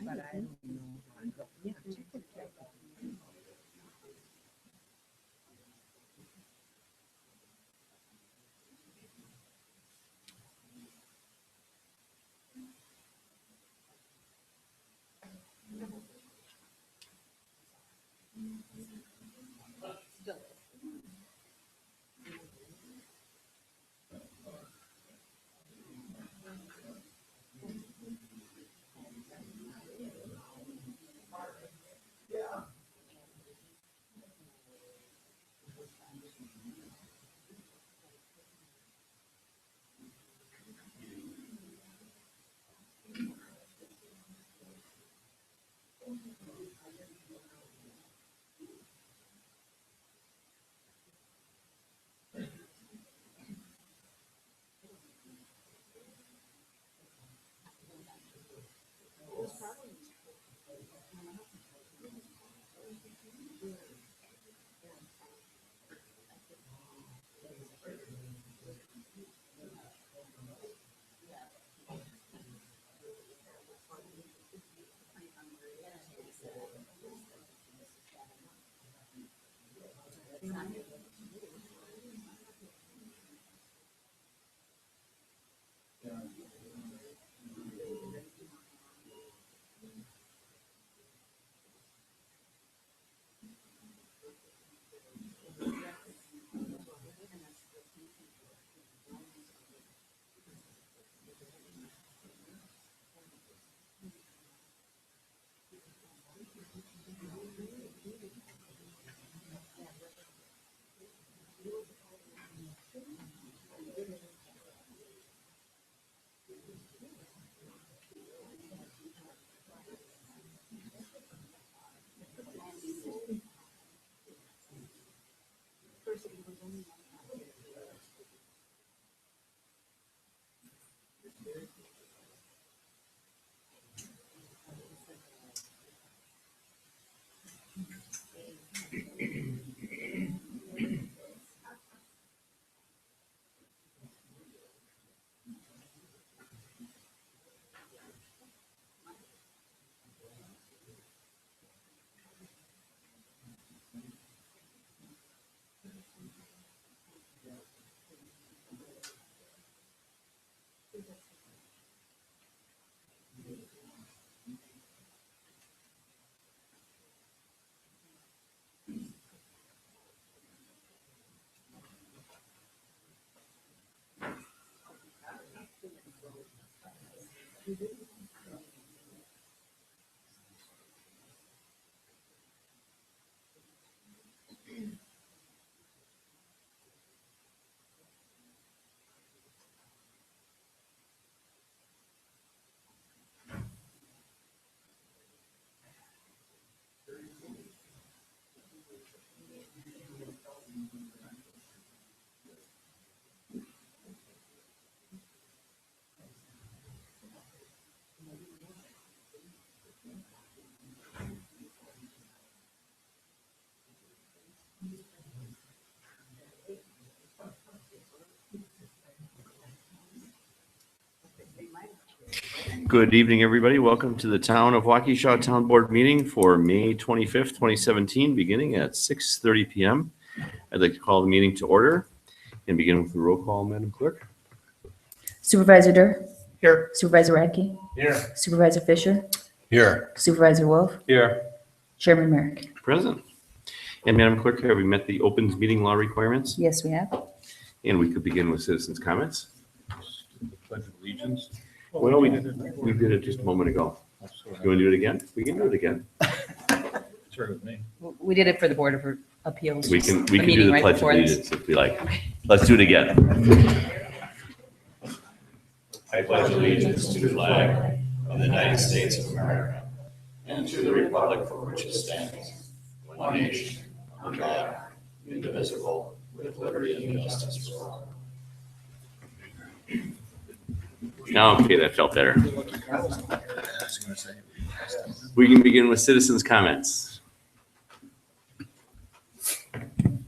But I don't know. Yeah, check it out. Good evening, everybody. Welcome to the Town of Waukesha Town Board meeting for May 25th, 2017, beginning at 6:30 p.m. I'd like to call the meeting to order and begin with the roll call, Madam Clerk. Supervisor Durr? Here. Supervisor Radke? Here. Supervisor Fisher? Here. Supervisor Wolf? Here. Chairman Merrick? Present. And Madam Clerk, have we met the open meeting law requirements? Yes, we have. And we could begin with citizens' comments. Pledge of allegiance. Well, we did it just a moment ago. You want to do it again? We can do it again. It's right with me. We did it for the Board of Appeals. We can The do meeting the right pledge of before this. allegiance if we like. Let's do it again. I pledge allegiance to the flag of the United States of America and to the republic for which it stands, one nation, under God, indivisible, with liberty and justice for all. Okay, that felt better. We can begin with citizens' comments.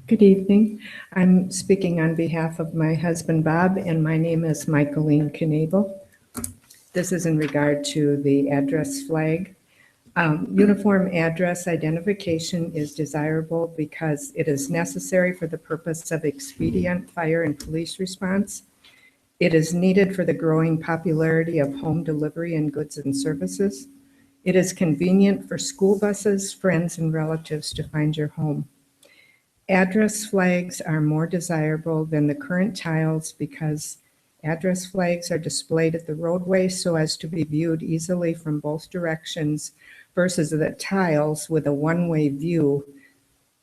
Good evening. I'm speaking on behalf of my husband, Bob, and my name is Michaeline Knabel. This is in regard to the address flag. Uniform address identification is desirable because it is necessary for the purpose of expedient fire and police response. It is needed for the growing popularity of home delivery and goods and services. It is convenient for school buses, friends, and relatives to find your home. Address flags are more desirable than the current tiles because address flags are displayed at the roadway so as to be viewed easily from both directions versus the tiles with a one-way view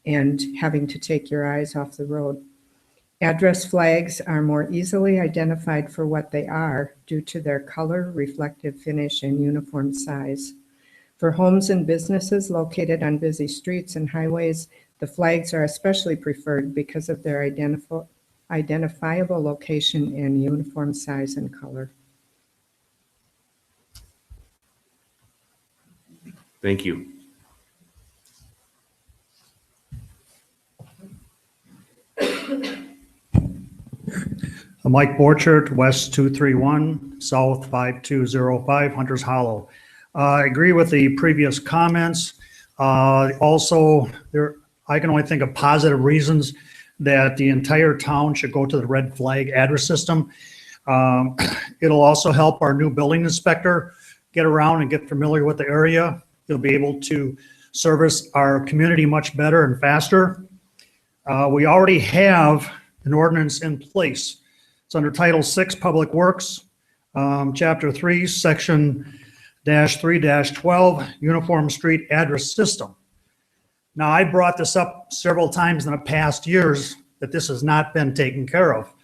and having to take your eyes off the road. Address flags are more easily identified for what they are due to their color, reflective finish, and uniform size. For homes and businesses located on busy streets and highways, the flags are especially preferred because of their identifiable location and uniform size and color. Thank you. Mike Borchert, West 231, South 5205, Hunters Hollow. I agree with the previous comments. Also, I can only think of positive reasons that the entire town should go to the red flag address system. It'll also help our new building inspector get around and get familiar with the area. He'll be able to service our community much better and faster. We already have an ordinance in place. It's under Title VI, Public Works, Chapter 3, Section -3-12, Uniform Street Address System. Now, I brought this up several times in the past years that this has not been taken care of.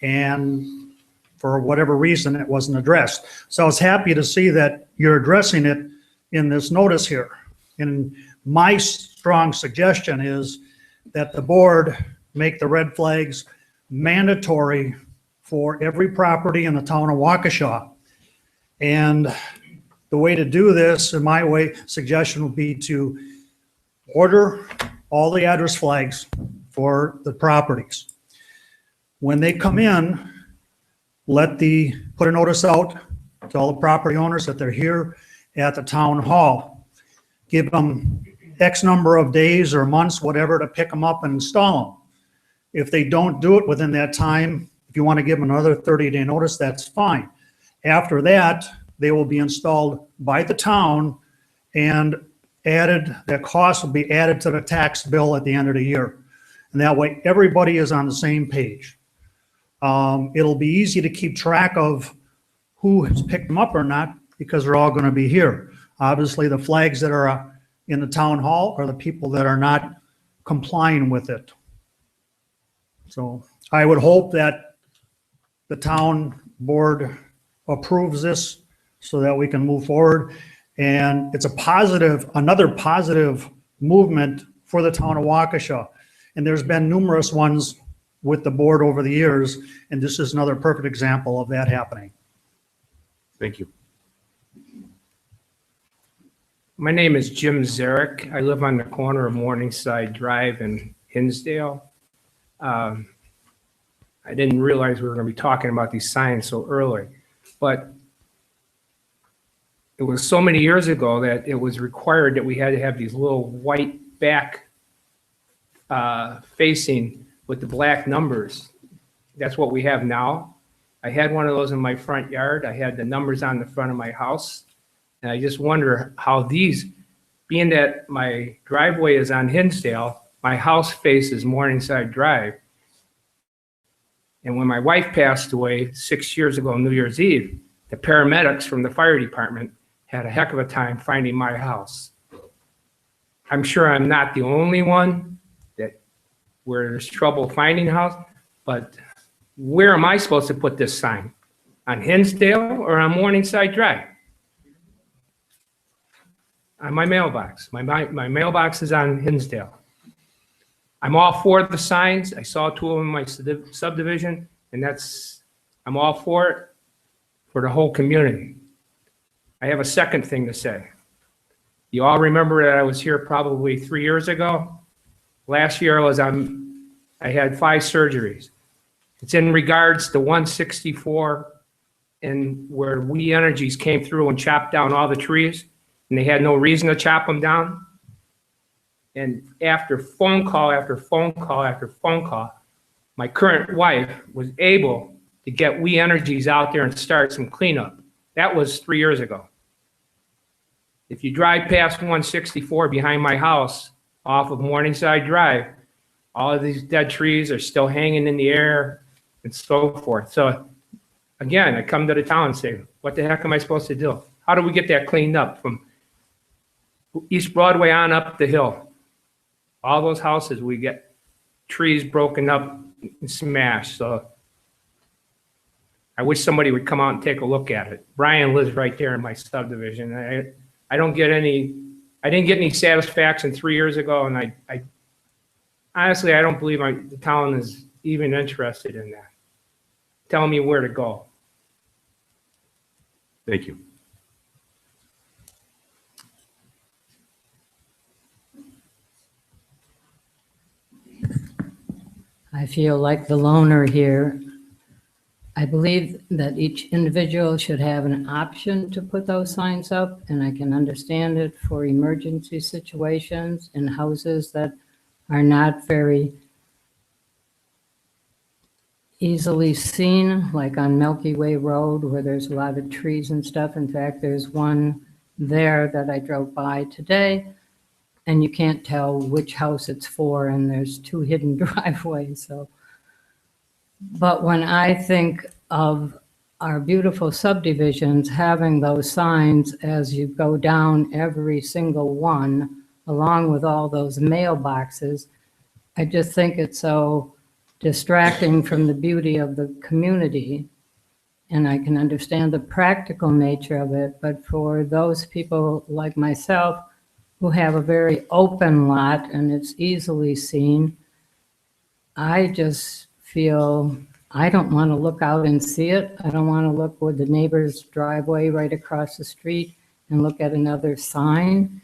And for whatever reason, it wasn't addressed. So I was happy to see that you're addressing it in this notice here. And my strong suggestion is that the board make the red flags mandatory for every property in the town of Waukesha. And the way to do this, in my suggestion would be to order all the address flags for the properties. When they come in, put a notice out to all the property owners that they're here at the town hall. Give them X number of days or months, whatever, to pick them up and install them. If they don't do it within that time, if you want to give them another 30-day notice, that's fine. After that, they will be installed by the town and that cost will be added to the tax bill at the end of the year. And that way, everybody is on the same page. It'll be easy to keep track of who has picked them up or not because they're all going to be here. Obviously, the flags that are in the town hall are the people that are not complying with it. So I would hope that the town board approves this so that we can move forward. And it's a positive, another positive movement for the town of Waukesha. And there's been numerous ones with the board over the years, and this is another perfect example of that happening. Thank you. My name is Jim Zarek. I live on the corner of Morningside Drive and Hinsdale. I didn't realize we were going to be talking about these signs so early, but it was so many years ago that it was required that we had to have these little white back facing with the black numbers. That's what we have now. I had one of those in my front yard. I had the numbers on the front of my house. And I just wonder how these, being that my driveway is on Hinsdale, my house faces Morningside Drive. And when my wife passed away 6 years ago on New Year's Eve, the paramedics from the fire department had a heck of a time finding my house. I'm sure I'm not the only one that where there's trouble finding a house, but where am I supposed to put this sign? On Hinsdale or on Morningside Drive? On my mailbox. My mailbox is on Hinsdale. I'm all for the signs. I saw 2 of them in my subdivision, and I'm all for it for the whole community. I have a second thing to say. You all remember that I was here probably 3 years ago. Last year I had 5 surgeries. It's in regards to 164 and where We Energies came through and chopped down all the trees, and they had no reason to chop them down. And after phone call after phone call after phone call, my current wife was able to get We Energies out there and start some cleanup. That was 3 years ago. If you drive past 164 behind my house off of Morningside Drive, all of these dead trees are still hanging in the air and so forth. So again, I come to the town and say, what the heck am I supposed to do? How do we get that cleaned up from East Broadway on up the hill? All those houses, we get trees broken up and smashed. So I wish somebody would come out and take a look at it. Brian lives right there in my subdivision. I didn't get any satisfaction 3 years ago, and I honestly, I don't believe the town is even interested in that. Telling me where to go. Thank you. I feel like the loner here. I believe that each individual should have an option to put those signs up, and I can understand it for emergency situations in houses that are not very easily seen, like on Milky Way Road where there's a lot of trees and stuff. In fact, there's one there that I drove by today, and you can't tell which house it's for, and there's 2 hidden driveways. So, but when I think of our beautiful subdivisions having those signs as you go down every single one, along with all those mailboxes, I just think it's so distracting from the beauty of the community. And I can understand the practical nature of it, but for those people like myself who have a very open lot and it's easily seen, I just feel I don't want to look out and see it. I don't want to look with the neighbor's driveway right across the street and look at another sign.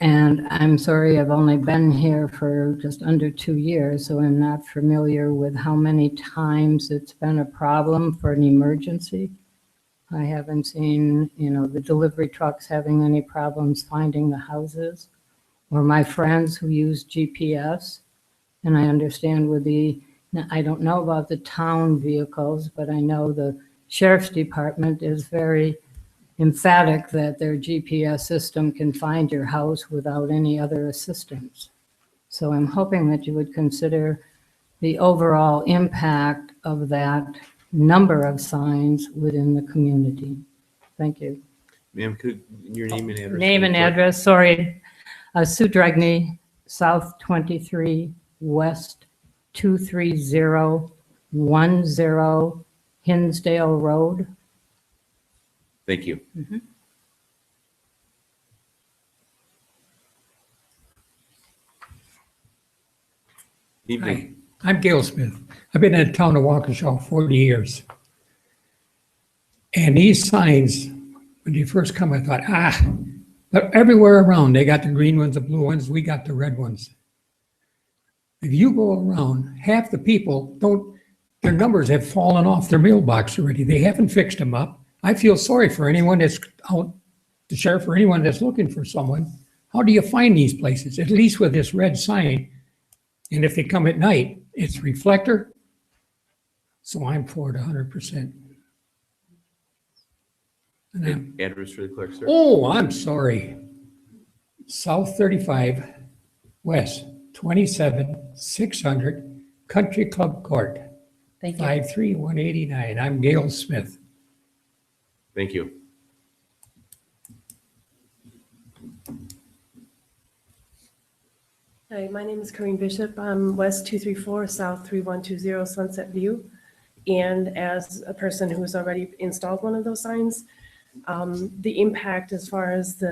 And I'm sorry, I've only been here for just under 2 years, so I'm not familiar with how many times it's been a problem for an emergency. I haven't seen, the delivery trucks having any problems finding the houses, or my friends who use GPS. And I understand I don't know about the town vehicles, but I know the sheriff's department is very emphatic that their GPS system can find your house without any other assistance. So I'm hoping that you would consider the overall impact of that number of signs within the community. Thank you. Ma'am, could your name and address? Name and address, sorry. Sue Dragney, South 23, West 23010, Hinsdale Road. Thank you. Evening. Hi, I'm Gail Smith. I've been in the town of Waukesha 40 years. And these signs, when you first come, I thought, but everywhere around, they got the green ones, the blue ones, we got the red ones. If you go around, half the people their numbers have fallen off their mailbox already. They haven't fixed them up. I feel sorry for anyone that's out, the sheriff, or anyone that's looking for someone. How do you find these places? At least with this red sign. And if they come at night, it's reflector. So I'm for it 100%. And Address for the clerk, sir? I'm sorry. South 35, West 27, 600, Country Club Court, Thank you. 53189. I'm Gail Smith. Thank you. Hi, my name is Corinne Bishop. I'm West 234, South 3120 Sunset View. And as a person who's already installed one of those signs, the impact as far as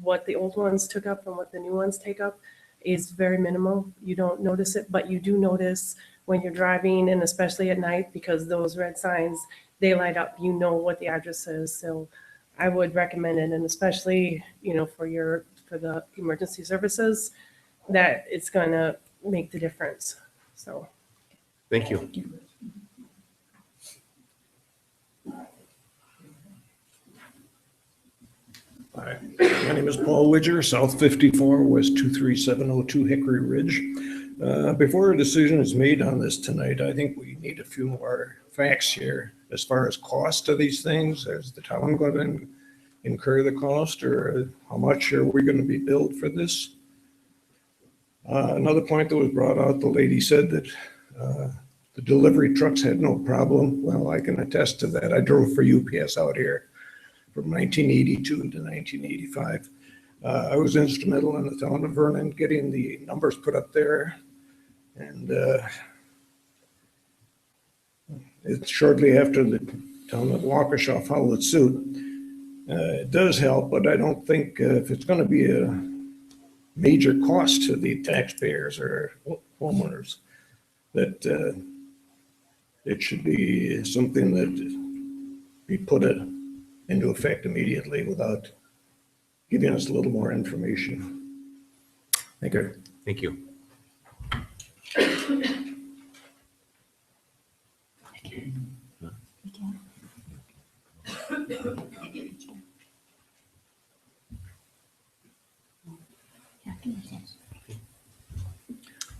what the old ones took up and what the new ones take up is very minimal. You don't notice it, but you do notice when you're driving, and especially at night, because those red signs, they light up, you know what the address is. So I would recommend it, and especially, for the emergency services, that it's going to make the difference. So. Thank you. Hi, my name is Paul Widger, South 54, West 23702 Hickory Ridge. Before a decision is made on this tonight, I think we need a few more facts here as far as cost of these things. Is the town going to incur the cost, or how much are we going to be billed for this? Another point that was brought out, the lady said that the delivery trucks had no problem. Well, I can attest to that. I drove for UPS out here from 1982 to 1985. I was instrumental in the town of Vernon getting the numbers put up there. And it's shortly after the town of Waukesha followed suit. It does help, but I don't think if it's going to be a major cost to the taxpayers or homeowners, that it should be something that be put into effect immediately without giving us a little more information. Thank you. Thank you.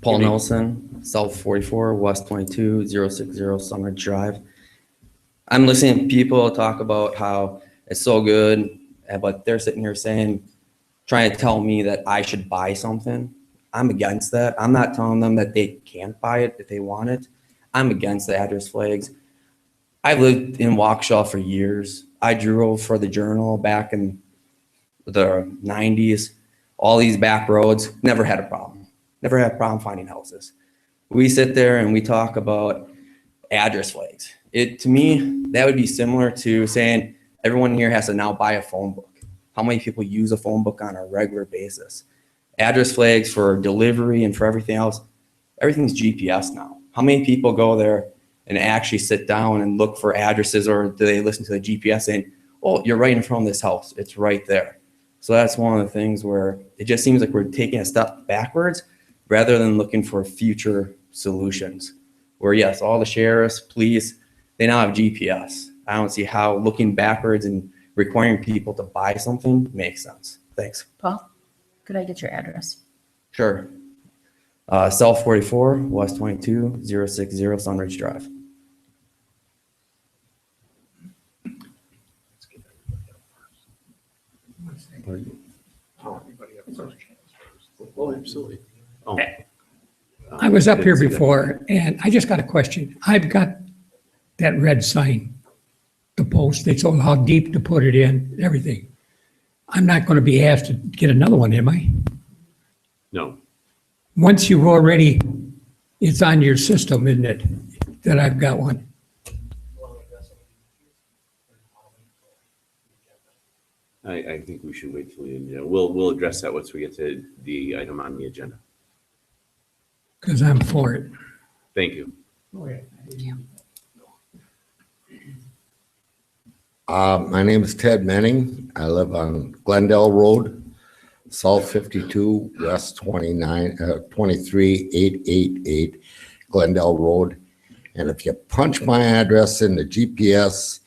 Paul Nelson, South 44, West 22060 Sunridge Drive. I'm listening to people talk about how it's so good, but they're sitting here trying to tell me that I should buy something. I'm against that. I'm not telling them that they can't buy it if they want it. I'm against the address flags. I've lived in Waukesha for years. I drove for the Journal back in the 90s. All these back roads, never had a problem. Never had a problem finding houses. We sit there and we talk about address flags. To me, that would be similar to saying everyone here has to now buy a phone book. How many people use a phone book on a regular basis? Address flags for delivery and for everything else, everything's GPS now. How many people go there and actually sit down and look for addresses, or do they listen to the GPS saying, oh, you're right in front of this house, it's right there. So that's one of the things where it just seems like we're taking a step backwards rather than looking for future solutions. Where yes, all the sheriffs, police, they now have GPS. I don't see how looking backwards and requiring people to buy something makes sense. Thanks. Paul, could I get your address? Sure. South 44, West 22060 Sunridge Drive. Oh, absolutely. Oh. I was up here before, and I just got a question. I've got that red sign the post. They told how deep to put it in, everything. I'm not going to be asked to get another one, am I? No. Once you've already, it's on your system, isn't it, that I've got one? I think we should wait till the end. We'll address that once we get to the item on the agenda. Because I'm for it. Thank you. My name is Ted Manning. I live on Glendale Road, South 52, West 23888 Glendale Road. And if you punch my address in the GPS,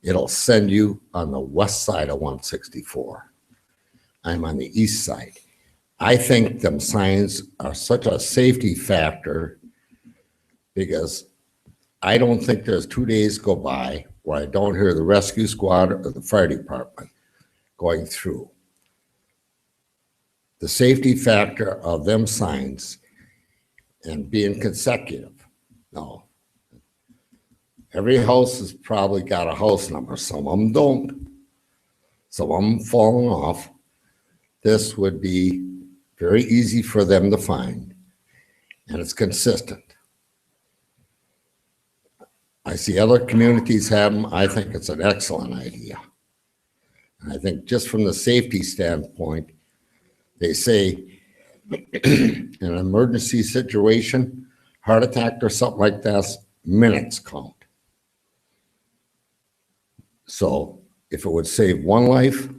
it'll send you on the west side of 164. I'm on the east side. I think them signs are such a safety factor because I don't think there's 2 days go by where I don't hear the rescue squad or the fire department going through. The safety factor of them signs and being consecutive. No. Every house has probably got a house number. Some of them don't. Some of them falling off. This would be very easy for them to find, and it's consistent. I see other communities have them. I think it's an excellent idea. And I think just from the safety standpoint, they say in an emergency situation, heart attack or something like that, minutes count. So if it would save one life,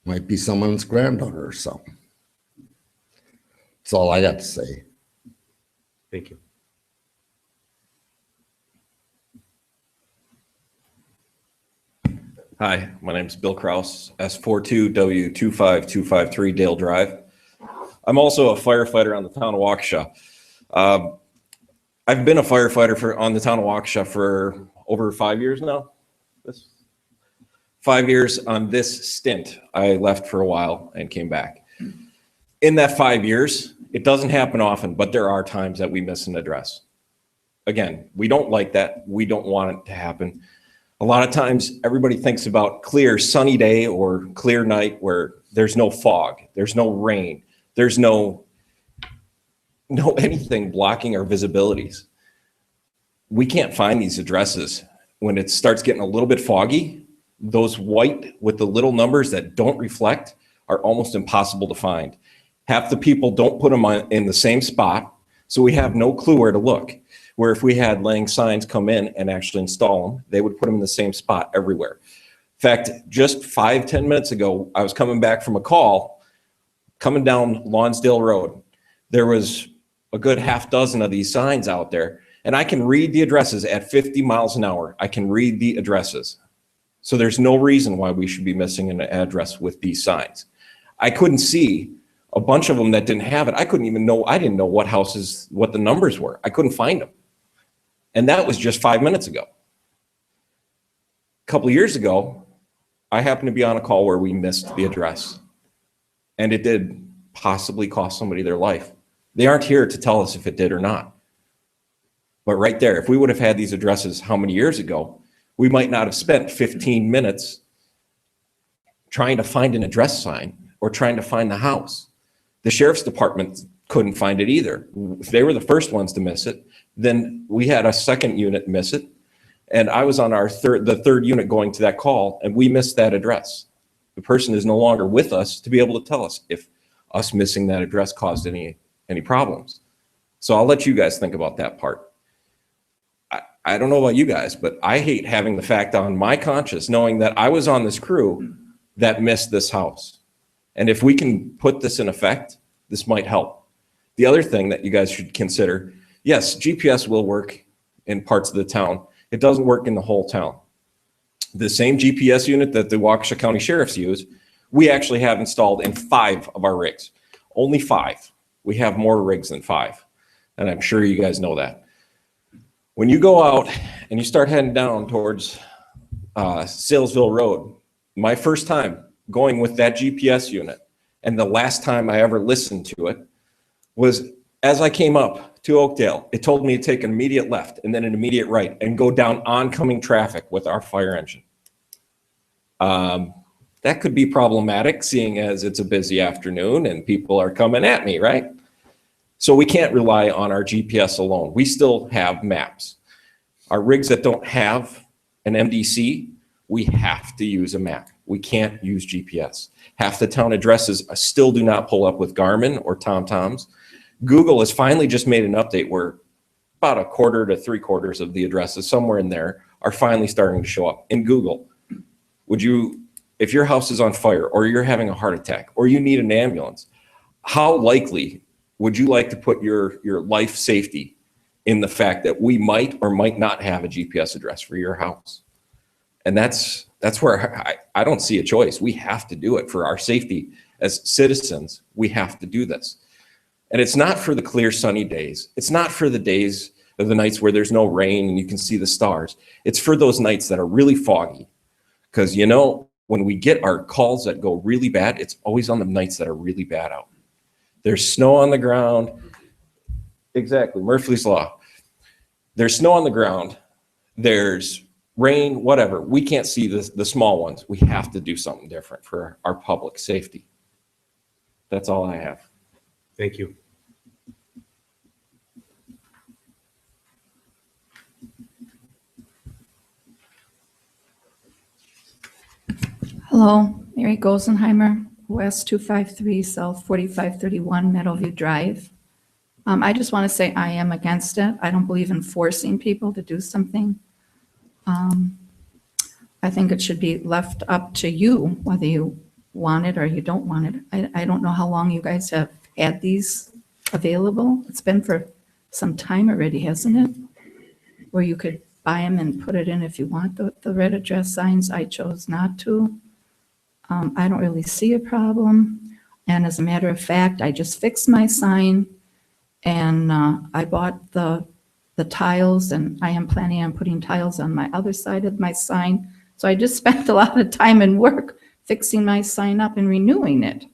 might be someone's granddaughter or something. That's all I got to say. Thank you. Hi, my name is Bill Kraus, S42W25253 Dale Drive. I'm also a firefighter on the town of Waukesha. I've been a firefighter on the town of Waukesha for over 5 years now. 5 years on this stint. I left for a while and came back. In that 5 years, it doesn't happen often, but there are times that we miss an address. Again, we don't like that. We don't want it to happen. A lot of times everybody thinks about clear sunny day or clear night where there's no fog, there's no rain, there's no anything blocking our visibilities. We can't find these addresses. When it starts getting a little bit foggy, those white with the little numbers that don't reflect are almost impossible to find. Half the people don't put them in the same spot, so we have no clue where to look. Where if we had laying signs come in and actually install them, they would put them in the same spot everywhere. In fact, just 5-10 minutes ago, I was coming back from a call, coming down Lonsdale Road. There was a good half dozen of these signs out there, and I can read the addresses at 50 miles an hour. I can read the addresses. So there's no reason why we should be missing an address with these signs. I couldn't see a bunch of them that didn't have it. I didn't know what houses, what the numbers were. I couldn't find them. And that was just 5 minutes ago. A couple of years ago, I happened to be on a call where we missed the address. And it did possibly cost somebody their life. They aren't here to tell us if it did or not. But right there, if we would have had these addresses how many years ago, we might not have spent 15 minutes trying to find an address sign or trying to find the house. The sheriff's department couldn't find it either. They were the first ones to miss it. Then we had a second unit miss it. And I was on the third unit going to that call, and we missed that address. The person is no longer with us to be able to tell us if us missing that address caused any problems. So I'll let you guys think about that part. I don't know about you guys, but I hate having the fact on my conscience knowing that I was on this crew that missed this house. And if we can put this in effect, this might help. The other thing that you guys should consider, yes, GPS will work in parts of the town. It doesn't work in the whole town. The same GPS unit that the Waukesha County Sheriffs use, we actually have installed in 5 of our rigs. Only 5. We have more rigs than 5. And I'm sure you guys know that. When you go out and you start heading down towards Salesville Road, my first time going with that GPS unit, and the last time I ever listened to it, was As I came up to Oakdale, it told me to take an immediate left and then an immediate right and go down oncoming traffic with our fire engine. That could be problematic, seeing as it's a busy afternoon and people are coming at me, right? So we can't rely on our GPS alone. We still have maps. Our rigs that don't have an MDC, we have to use a map. We can't use GPS. Half the town addresses still do not pull up with Garmin or TomToms. Google has finally just made an update where about a quarter to 3/4 of the addresses, somewhere in there, are finally starting to show up in Google. Would you, if your house is on fire or you're having a heart attack or you need an ambulance, how likely would you like to put your life safety in the fact that we might or might not have a GPS address for your house? And that's where I don't see a choice. We have to do it for our safety as citizens. We have to do this. And it's not for the clear sunny days. It's not for the days of the nights where there's no rain and you can see the stars. It's for those nights that are really foggy. Because, you know, when we get our calls that go really bad, it's always on the nights that are really bad out. There's snow on the ground. Exactly, Murphy's Law. There's snow on the ground. There's rain, whatever. We can't see the small ones. We have to do something different for our public safety. That's all I have. Thank you. Hello, Mary Gosenheimer, West 253, South 4531, Meadowview Drive. I just want to say I am against it. I don't believe in forcing people to do something. I think it should be left up to you, whether you want it or you don't want it. I don't know how long you guys have had these available. It's been for some time already, hasn't it? Where you could buy them and put it in if you want the red address signs. I chose not to. I don't really see a problem. And as a matter of fact, I just fixed my sign and I bought the tiles, and I am planning on putting tiles on my other side of my sign. So I just spent a lot of time and work fixing my sign up and renewing it.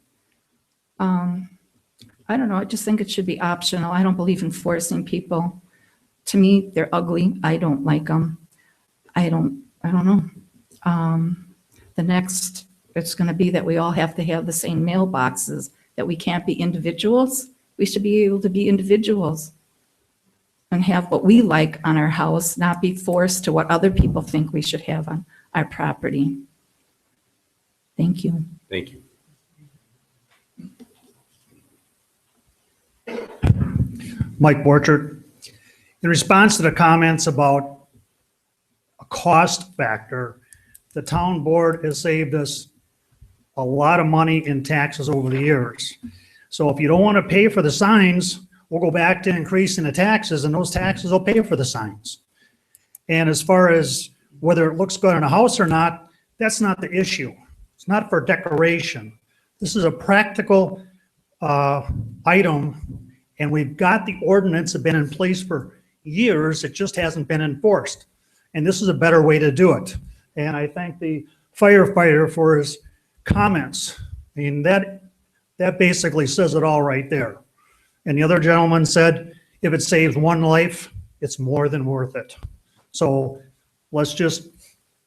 I don't know, I just think it should be optional. I don't believe in forcing people. To me, they're ugly. I don't like them. I don't know. The next, it's gonna be that we all have to have the same mailboxes, that we can't be individuals. We should be able to be individuals and have what we like on our house, not be forced to what other people think we should have on our property. Thank you. Thank you. Mike Borchert. In response to the comments about a cost factor, the town board has saved us a lot of money in taxes over the years. So if you don't want to pay for the signs, we'll go back to increasing the taxes, and those taxes will pay for the signs. And as far as whether it looks good in a house or not, that's not the issue. It's not for decoration. This is a practical item, and we've got the ordinance have been in place for years. It just hasn't been enforced. And this is a better way to do it. And I thank the firefighter for his comments. I mean, that basically says it all right there. And the other gentleman said, if it saves one life, it's more than worth it. So let's just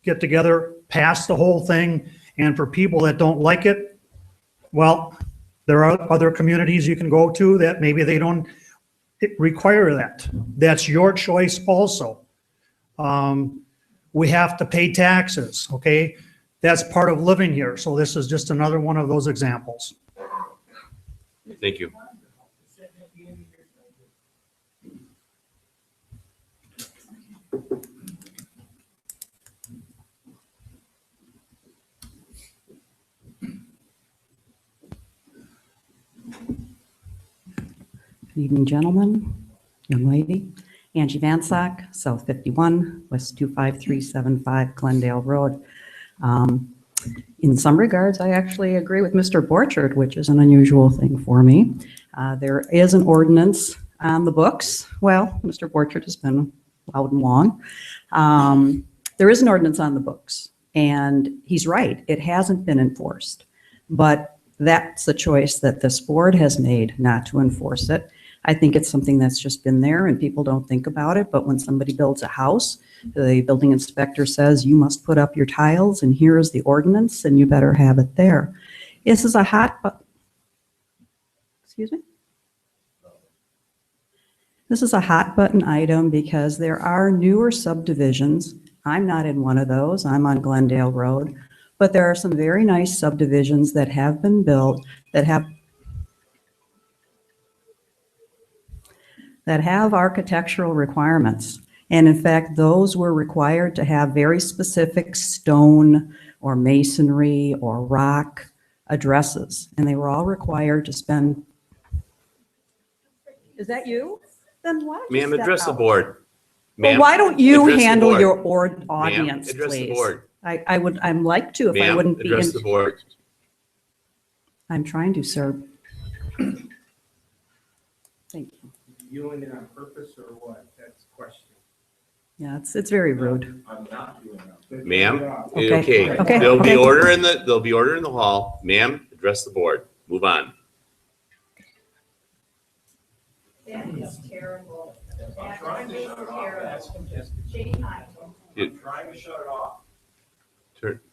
get together, pass the whole thing. And for people that don't like it, well, there are other communities you can go to that maybe they don't require that. That's your choice also. We have to pay taxes, okay? That's part of living here. So this is just another one of those examples. Thank you. Good evening, gentlemen, young lady. Angie Vansock, South 51, West 25375 Glendale Road. In some regards, I actually agree with Mr. Borchert, which is an unusual thing for me. There is an ordinance on the books. Well, Mr. Borchert has been loud and long. There is an ordinance on the books, and he's right, it hasn't been enforced. But that's the choice that this board has made, not to enforce it. I think it's something that's just been there and people don't think about it. But when somebody builds a house, the building inspector says, you must put up your tiles and here is the ordinance and you better have it there. This is a excuse me? This is a hot button item because there are newer subdivisions. I'm not in one of those. I'm on Glendale Road. But there are some very nice subdivisions that have been built that have architectural requirements. And in fact, those were required to have very specific stone or masonry or rock addresses. And they were all required to spend. Is that you? Then why don't you Ma'am, step address the out? board. Well, Ma'am, why don't you address the handle board. your Ma'am, audience, address the please? board. I'd like to if I Ma'am, wouldn't be. address the board. I'm trying to, sir. Thank you. You doing it on purpose or what? That's the question. Yeah, it's very rude. I'm not doing it. Ma'am, Okay, okay, There'll be okay. order in the hall. Ma'am, address the board. Move on. That is terrible. I'm trying to shut it off. That's just. Dude, trying to shut it off.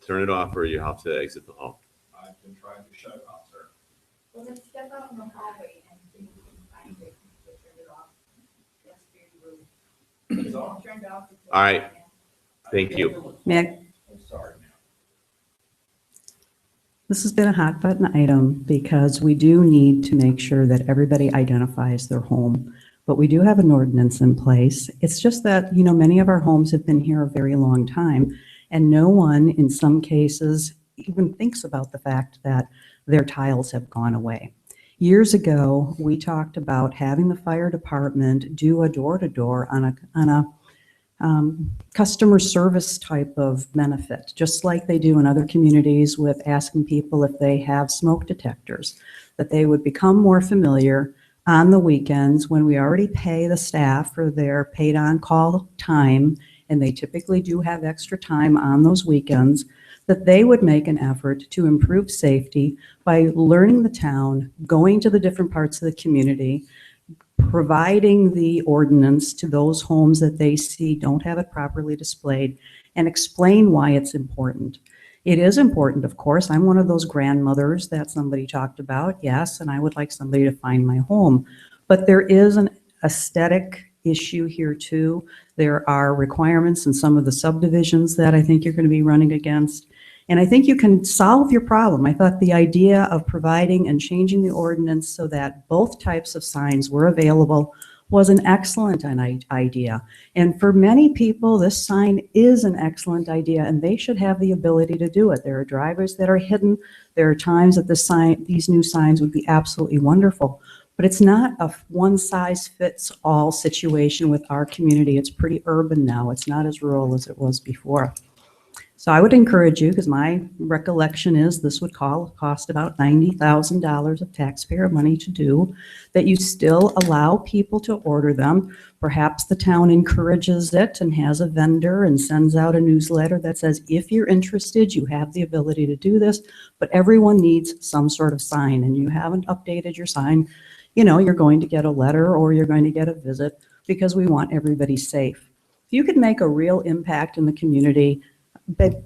turn it off or you have to exit the hall. I've been trying to shut it off, sir. Well, then step out in the hallway and see if you can find it to turn it off. That's very rude. It's off. Turned off. All right. Thank you. May I- I'm sorry, ma'am. This has been a hot button item because we do need to make sure that everybody identifies their home. But we do have an ordinance in place. It's just that, many of our homes have been here a very long time, and no one, in some cases, even thinks about the fact that their tiles have gone away. Years ago, we talked about having the fire department do a door-to-door on a customer service type of benefit, just like they do in other communities with asking people if they have smoke detectors, that they would become more familiar on the weekends when we already pay the staff for their paid on-call time, and they typically do have extra time on those weekends, that they would make an effort to improve safety by learning the town, going to the different parts of the community, providing the ordinance to those homes that they see don't have it properly displayed, and explain why it's important. It is important, of course. I'm one of those grandmothers that somebody talked about, yes, and I would like somebody to find my home. But there is an aesthetic issue here too. There are requirements in some of the subdivisions that I think you're going to be running against. And I think you can solve your problem. I thought the idea of providing and changing the ordinance so that both types of signs were available was an excellent idea. And for many people, this sign is an excellent idea, and they should have the ability to do it. There are drivers that are hidden. There are times that these new signs would be absolutely wonderful. But it's not a one-size-fits-all situation with our community. It's pretty urban now. It's not as rural as it was before. So I would encourage you, because my recollection is this would cost about $90,000 of taxpayer money to do, that you still allow people to order them. Perhaps the town encourages it and has a vendor and sends out a newsletter that says, if you're interested, you have the ability to do this, but everyone needs some sort of sign, and you haven't updated your sign, you're going to get a letter or you're going to get a visit, because we want everybody safe. If you could make a real impact in the community, but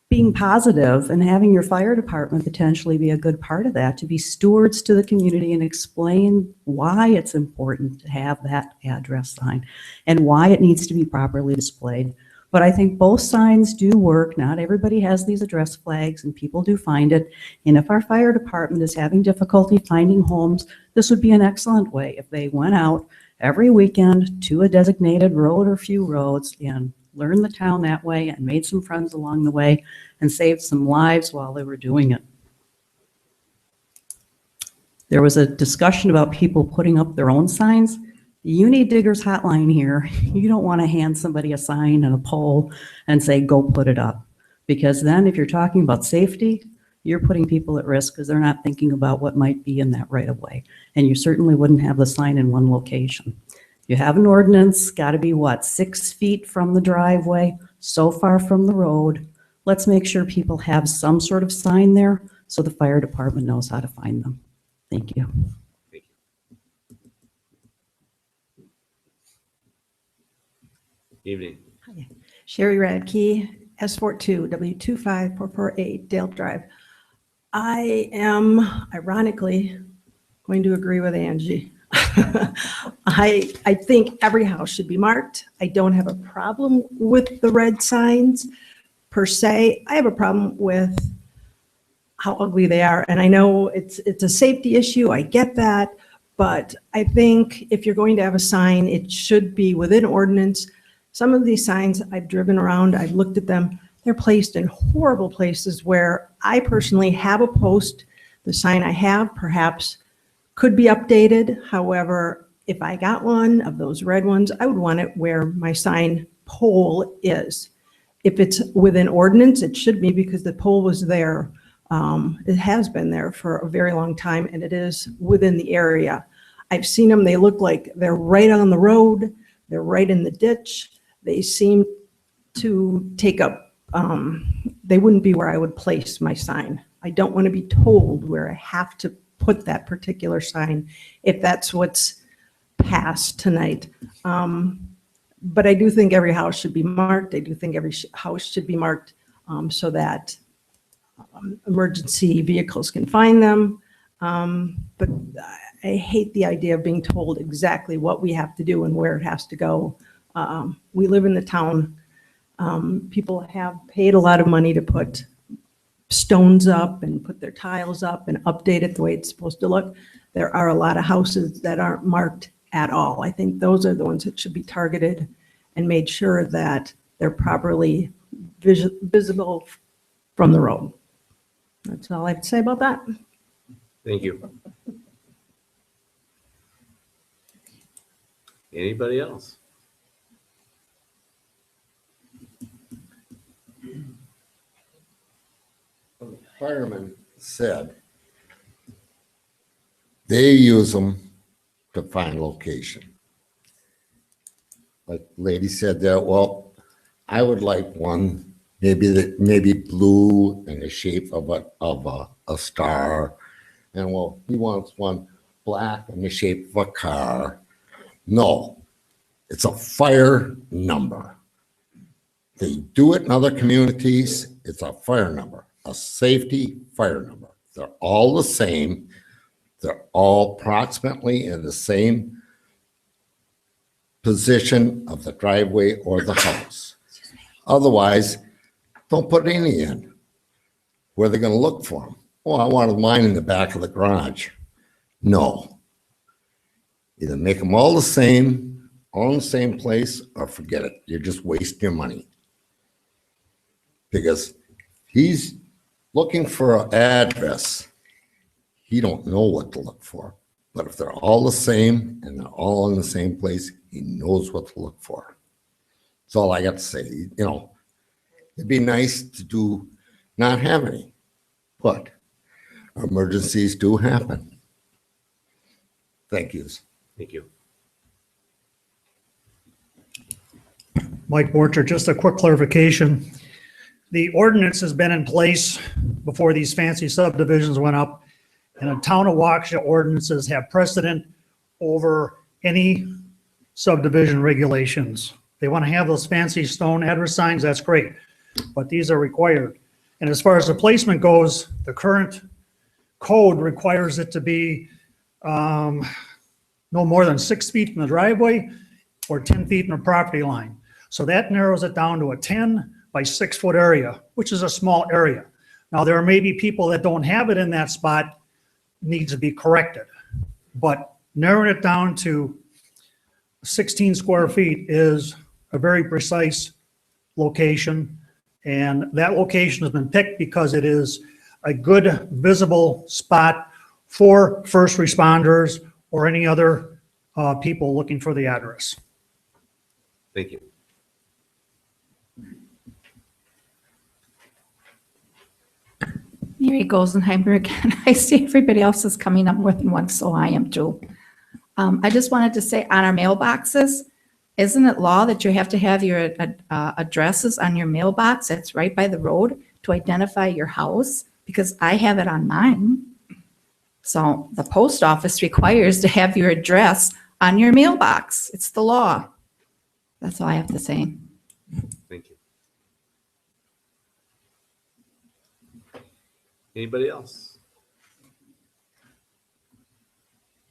being positive and having your fire department potentially be a good part of that, to be stewards to the community and explain why it's important to have that address sign and why it needs to be properly displayed. But I think both signs do work. Not everybody has these address flags, and people do find it. And if our fire department is having difficulty finding homes, this would be an excellent way if they went out every weekend to a designated road or few roads and learned the town that way and made some friends along the way and saved some lives while they were doing it. There was a discussion about people putting up their own signs. You need Digger's Hotline here. You don't want to hand somebody a sign and a pole and say, go put it up. Because then if you're talking about safety, you're putting people at risk because they're not thinking about what might be in that right of way. And you certainly wouldn't have the sign in one location. You have an ordinance, got to be 6 feet from the driveway, so far from the road. Let's make sure people have some sort of sign there so the fire department knows how to find them. Thank you. Thank you. Evening. Sherry Radke, S42, W25448, Dale Drive. I am ironically going to agree with Angie. I think every house should be marked. I don't have a problem with the red signs per se. I have a problem with how ugly they are. And I know it's a safety issue. I get that. But I think if you're going to have a sign, it should be within ordinance. Some of these signs I've driven around, I've looked at them. They're placed in horrible places where I personally have a post. The sign I have perhaps could be updated. However, if I got one of those red ones, I would want it where my sign pole is. If it's within ordinance, it should be because the pole was there. It has been there for a very long time and it is within the area. I've seen them, they look like they're right on the road. They're right in the ditch. They seem to take up, they wouldn't be where I would place my sign. I don't want to be told where I have to put that particular sign if that's what's passed tonight. But I do think every house should be marked. I do think every house should be marked so that emergency vehicles can find them. But I hate the idea of being told exactly what we have to do and where it has to go. We live in the town. People have paid a lot of money to put stones up and put their tiles up and update it the way it's supposed to look. There are a lot of houses that aren't marked at all. I think those are the ones that should be targeted and made sure that they're properly visible from the road. That's all I have to say about that. Thank you. Anybody else? The fireman said they use them to find location. Like lady said there, well, I would like one, maybe blue in the shape of a star. And well, he wants one black in the shape of a car. No, it's a fire number. They do it in other communities. It's a fire number, a safety fire number. They're all the same. They're all approximately in the same position of the driveway or the house. Otherwise, don't put any in. Where they're going to look for them? Oh, I wanted mine in the back of the garage. No. Either make them all the same, all in the same place, or forget it. You're just wasting your money. Because he's looking for an address. He don't know what to look for. But if they're all the same and they're all in the same place, he knows what to look for. That's all I got to say. You know, it'd be nice to not have any, but emergencies do happen. Thank you. Thank you. Mike Borcher, just a quick clarification. The ordinance has been in place before these fancy subdivisions went up, and the town of Waukesha ordinances have precedent over any subdivision regulations. They want to have those fancy stone address signs, that's great, but these are required. And as far as the placement goes, the current code requires it to be no more than 6 feet from the driveway or 10 feet from the property line. So that narrows it down to a 10 by 6 foot area, which is a small area. Now, there may be people that don't have it in that spot, needs to be corrected. But narrowing it down to 16 square feet is a very precise location. And that location has been picked because it is a good visible spot for first responders or any other people looking for the address. Thank you. Mary Gosenheimer again. I see everybody else is coming up more than once, so I am too. I just wanted to say on our mailboxes, isn't it law that you have to have your addresses on your mailbox that's right by the road to identify your house? Because I have it on mine. So the post office requires to have your address on your mailbox. It's the law. That's all I have to say. Thank you. Anybody else?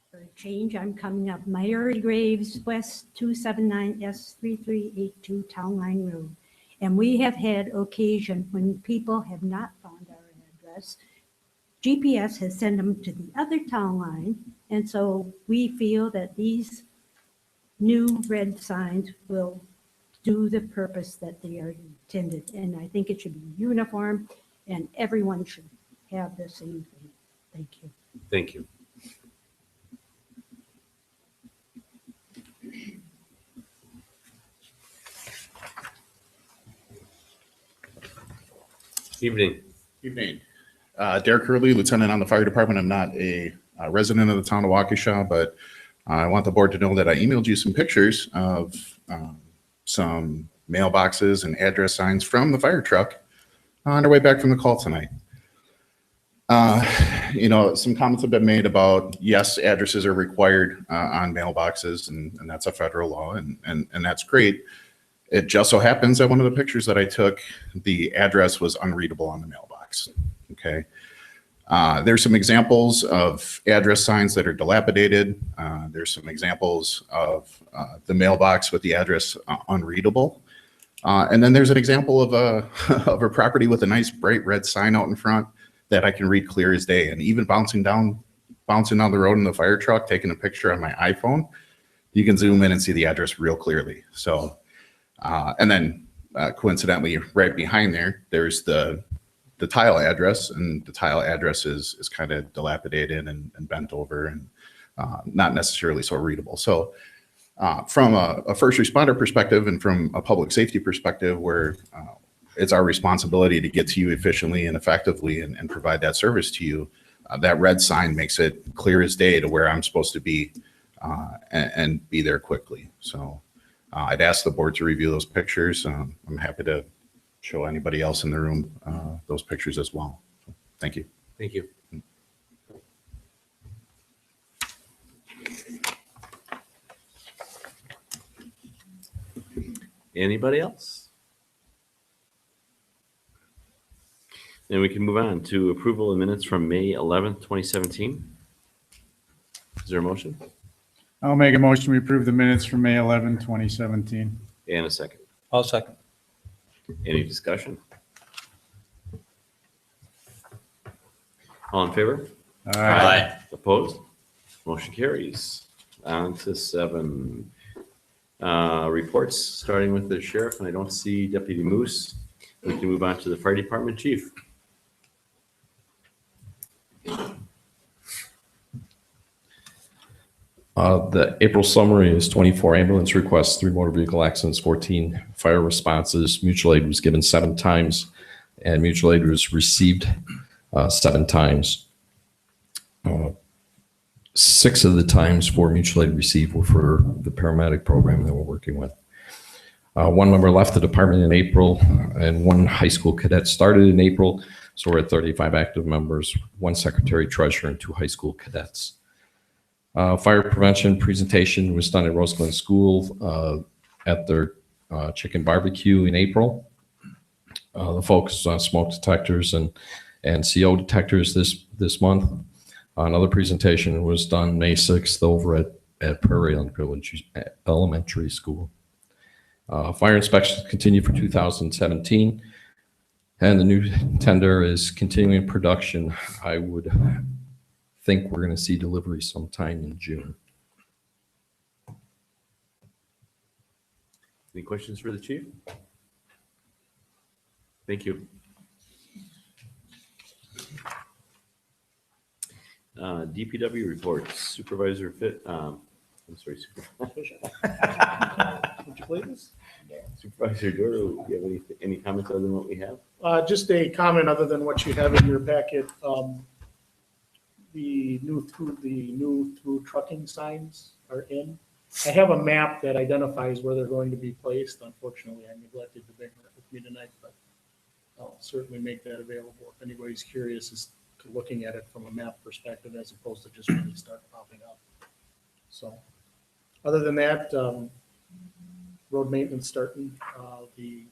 For a change, I'm coming up Mary Graves West 279S3382 Town Line Road. And we have had occasion when people have not found our address, GPS has sent them to the other town line. And so we feel that these new red signs will do the purpose that they are intended. And I think it should be uniform and everyone should have the same thing. Thank you. Thank you. Evening. Evening. Derek Hurley, Lieutenant on the Fire Department. I'm not a resident of the town of Waukesha, but I want the board to know that I emailed you some pictures of some mailboxes and address signs from the fire truck on our way back from the call tonight. Some comments have been made about, yes, addresses are required on mailboxes, and that's a federal law, and that's great. It just so happens that one of the pictures that I took, the address was unreadable on the mailbox. Okay. There's some examples of address signs that are dilapidated. There's some examples of the mailbox with the address unreadable. And then there's an example of a property with a nice bright red sign out in front that I can read clear as day. And even bouncing down the road in the fire truck, taking a picture on my iPhone, you can zoom in and see the address real clearly. So, and then coincidentally, right behind there's the tile address, and the tile address is kind of dilapidated and bent over and not necessarily so readable. So from a first responder perspective and from a public safety perspective, where it's our responsibility to get to you efficiently and effectively and provide that service to you, that red sign makes it clear as day to where I'm supposed to be and be there quickly. So I'd ask the board to review those pictures. I'm happy to show anybody else in the room those pictures as well. So, thank you. Thank you. Anybody else? Then we can move on to approval of minutes from May 11th, 2017. Is there a motion? I'll make a motion to approve the minutes from May 11, 2017. And a second. I'll second. Any discussion? All in favor? Aye. Opposed? Motion carries. On to 7 reports, starting with the sheriff, and I don't see Deputy Moose. We can move on to the fire department chief. The April summary is 24 ambulance requests, 3 motor vehicle accidents, 14 fire responses. Mutual aid was given 7 times, and mutual aid was received 7 times. 6 of the times for mutual aid received were for the paramedic program that we're working with. 1 member left the department in April, and 1 high school cadet started in April. So we're at 35 active members, 1 secretary treasurer, and 2 high school cadets. Fire prevention presentation was done at Rose Glen School at their chicken barbecue in April. The focus is on smoke detectors and CO detectors this month. Another presentation was done May 6th over at Prairie Elementary School. Fire inspections continue for 2017, and the new tender is continuing production. I would think we're going to see delivery sometime in June. Any questions for the chief? Thank you. DPW reports, Supervisor Fit. I'm sorry, Supervisor. Would you please? Supervisor Duro, do you have any comments other than what we have? Just a comment other than what you have in your packet. The new through trucking signs are in. I have a map that identifies where they're going to be placed. Unfortunately, I neglected to bring that with me tonight, but I'll certainly make that available if anybody's curious as to looking at it from a map perspective as opposed to just when they start popping up. So other than that, road maintenance starting. The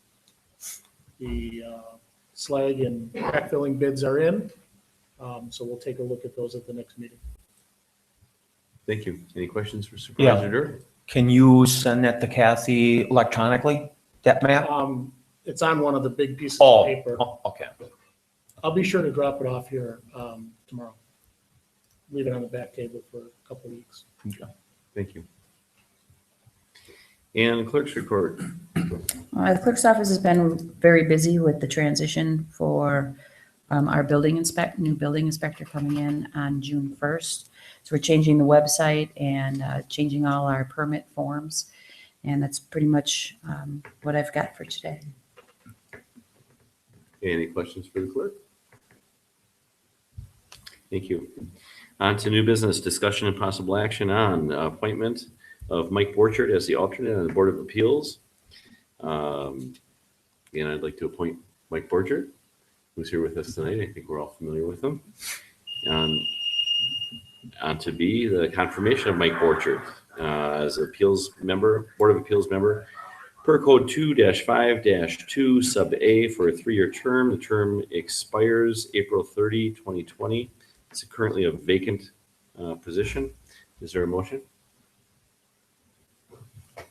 slag and crack filling bids are in. So we'll take a look at those at the next meeting. Thank you. Any questions for Supervisor Durr? Can you send that to Kathy electronically, that map? It's on one of the big pieces of paper. Okay. I'll be sure to drop it off here tomorrow. Leave it on the back table for a couple of weeks. Okay. Thank you. And clerk's report. The clerk's office has been very busy with the transition for our new building inspector coming in on June 1st. So we're changing the website and changing all our permit forms. And that's pretty much what I've got for today. Any questions for the clerk? Thank you. On to new business, discussion and possible action on appointment of Mike Borchert as the alternate on the Board of Appeals. And I'd like to appoint Mike Borchert, who's here with us tonight. I think we're all familiar with him. On to be the confirmation of Mike Borchert as appeals member, Board of Appeals member, per code 2-5-2 sub A for a 3-year term. The term expires April 30, 2020. It's currently a vacant position. Is there a motion?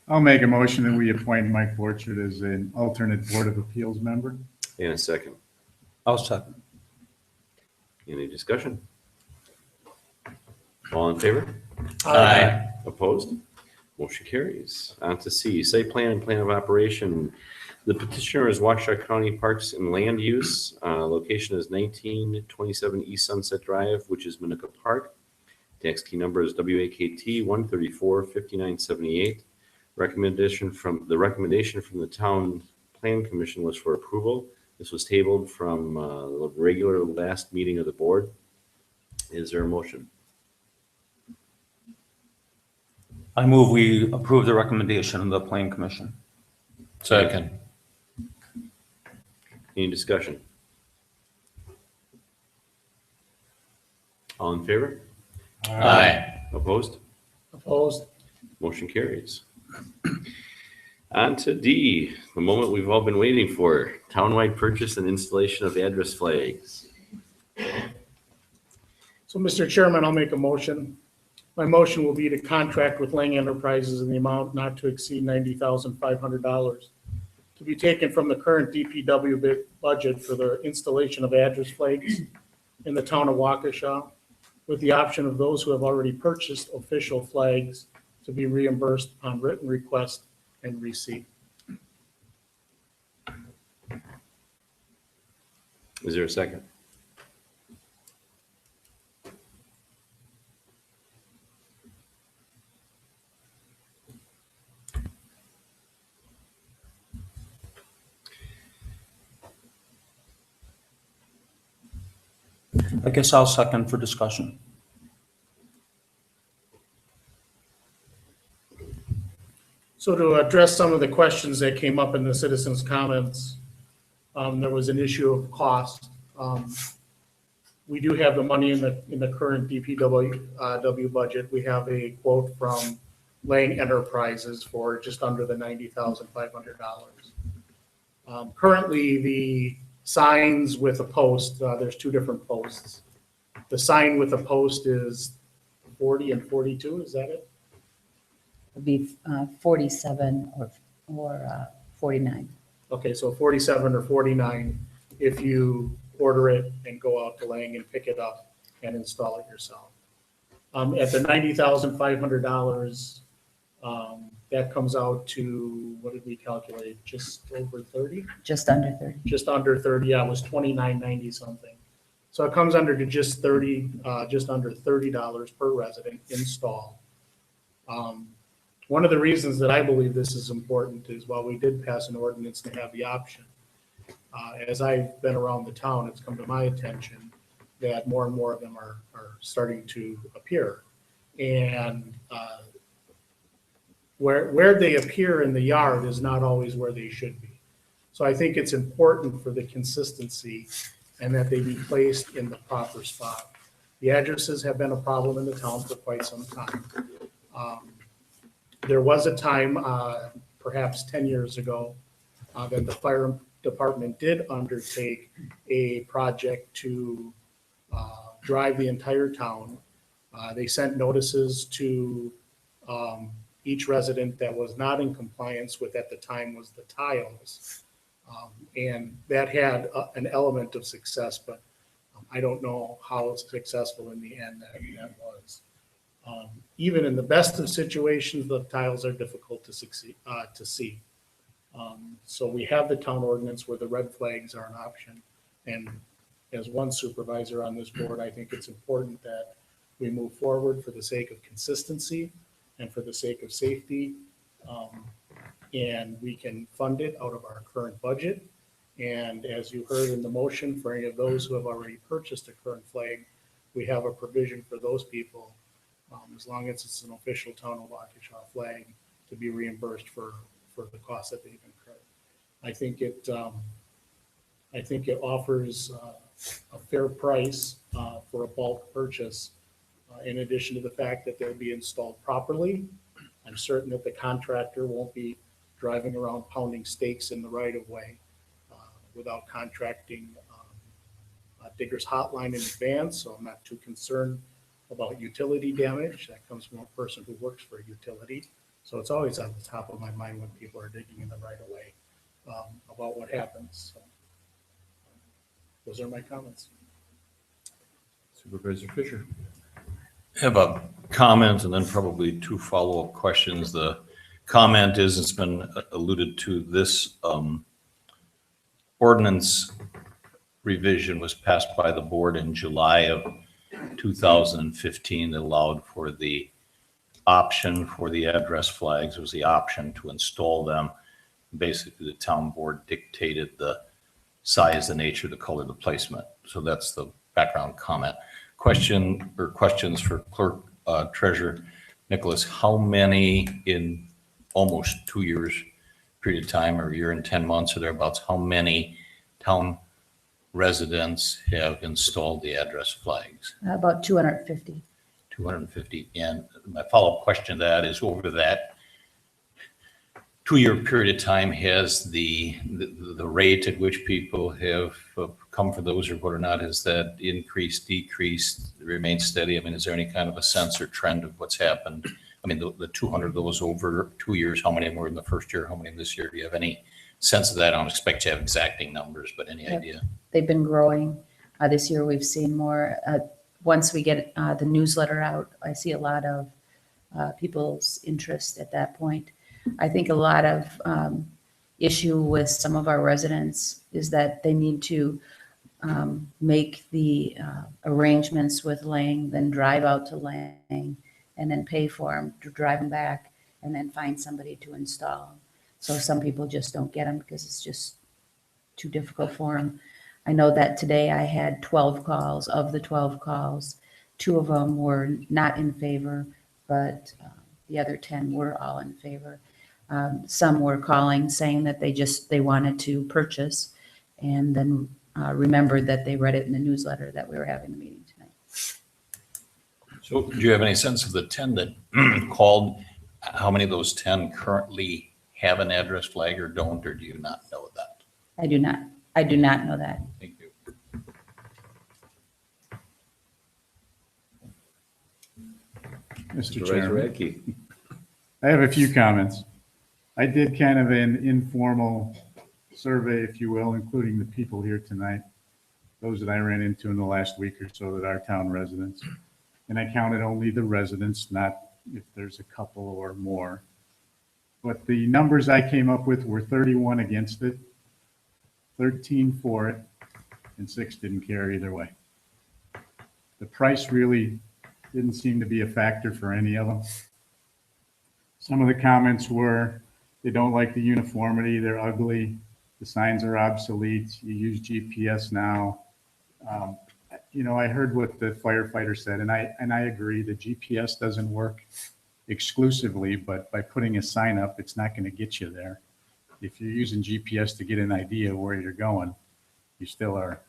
I'll make a motion that we appoint Mike Borchert as an alternate Board of Appeals member. And a second. I'll second. Any discussion? All in favor? Aye. Opposed? Motion carries. On to C, site plan and plan of operation. The petitioner is Waukesha County Parks and Land Use. Location is 1927 East Sunset Drive, which is Minooka Park. Tax key number is WAKT 134-5978. Recommendation from the Town Plan Commission was for approval. This was tabled from the regular last meeting of the board. Is there a motion? I move we approve the recommendation of the Plan Commission. Second. Any discussion? All in favor? Aye. Opposed? Opposed? Motion carries. On to D, the moment we've all been waiting for, townwide purchase and installation of address flags. So, Mr. Chairman, I'll make a motion. My motion will be to contract with Lang Enterprises in the amount not to exceed $90,500 to be taken from the current DPW budget for the installation of address flags in the town of Waukesha, with the option of those who have already purchased official flags to be reimbursed upon written request and receipt. Is there a second? I guess I'll second for discussion. So to address some of the questions that came up in the citizens' comments, there was an issue of cost. We do have the money in the current DPW budget. We have a quote from Lang Enterprises for just under the $90,500. Currently, the signs with a post, there's two different posts. The sign with a post is 40 and 42, is that it? It'd be 47 or 49. Okay, so 47 or 49 if you order it and go out to Lang and pick it up and install it yourself. At the $90,500, that comes out to, what did we calculate? Just over 30? Just under 30. Just under 30, yeah, it was 29.90 something. So it comes under to just under $30 per resident install. One of the reasons that I believe this is important is while we did pass an ordinance to have the option, as I've been around the town, it's come to my attention that more and more of them are starting to appear. And where they appear in the yard is not always where they should be. So I think it's important for the consistency and that they be placed in the proper spot. The addresses have been a problem in the town for quite some time. There was a time perhaps 10 years ago, that the fire department did undertake a project to drive the entire town. They sent notices to each resident that was not in compliance with, at the time, was the tiles. And that had an element of success, but I don't know how successful in the end that was. Even in the best of situations, the tiles are difficult to succeed, to see. So we have the town ordinance where the red flags are an option. And as one supervisor on this board, I think it's important that we move forward for the sake of consistency and for the sake of safety. And we can fund it out of our current budget. And as you heard in the motion, for any of those who have already purchased a current flag, we have a provision for those people, as long as it's an official town of Waukesha flag, to be reimbursed for the costs that they've incurred. I think it offers a fair price for a bulk purchase, in addition to the fact that they'll be installed properly. I'm certain that the contractor won't be driving around pounding stakes in the right of way without contracting digger's hotline in advance. So I'm not too concerned about utility damage. That comes from a person who works for a utility. So it's always on the top of my mind when people are digging in the right of way about what happens. So, those are my comments. Supervisor Fisher. I have a comment and then probably two follow-up questions. The comment is, it's been alluded to, this ordinance revision was passed by the board in July of 2015 that allowed for the option for the address flags. It was the option to install them. Basically, the town board dictated the size, the nature, the color, the placement. So that's the background comment. Question or questions for Clerk Treasurer Nicholas. How many in almost 2 years period of time, or a year and 10 months or thereabouts, how many town residents have installed the address flags? About 250. 250. And my follow-up question to that is, over that 2 year period of time, has the rate at which people have come for those, or what or not, has that increased, decreased, remained steady? I mean, is there any kind of a sense or trend of what's happened? I mean, the 200 of those over 2 years, how many were in the first year? How many this year? Do you have any sense of that? I don't expect you to have exacting numbers, but any idea? They've been growing. This year we've seen more. Once we get the newsletter out, I see a lot of people's interest at that point. I think a lot of issue with some of our residents is that they need to make the arrangements with Lang, then drive out to Lang, and then pay for them to drive them back, and then find somebody to install. So some people just don't get them because it's just too difficult for them. I know that today I had 12 calls. Of the 12 calls, 2 of them were not in favor, but the other 10 were all in favor. Some were calling saying that they wanted to purchase, and then remembered that they read it in the newsletter that we were having the meeting tonight. So do you have any sense of the 10 that called, how many of those 10 currently have an address flag or don't, or do you not know that? I do not. I do not know that. Thank you. Mr. Supervisor Chairman, Radke. I have a few comments. I did kind of an informal survey, if you will, including the people here tonight, those that I ran into in the last week or so that are town residents. And I counted only the residents, not if there's a couple or more. But the numbers I came up with were 31 against it, 13 for it, and 6 didn't care either way. The price really didn't seem to be a factor for any of them. Some of the comments were, they don't like the uniformity, they're ugly, the signs are obsolete, you use GPS now. You know, I heard what the firefighter said, and I agree, the GPS doesn't work exclusively, but by putting a sign up, it's not going to get you there. If you're using GPS to get an idea of where you're going, you still are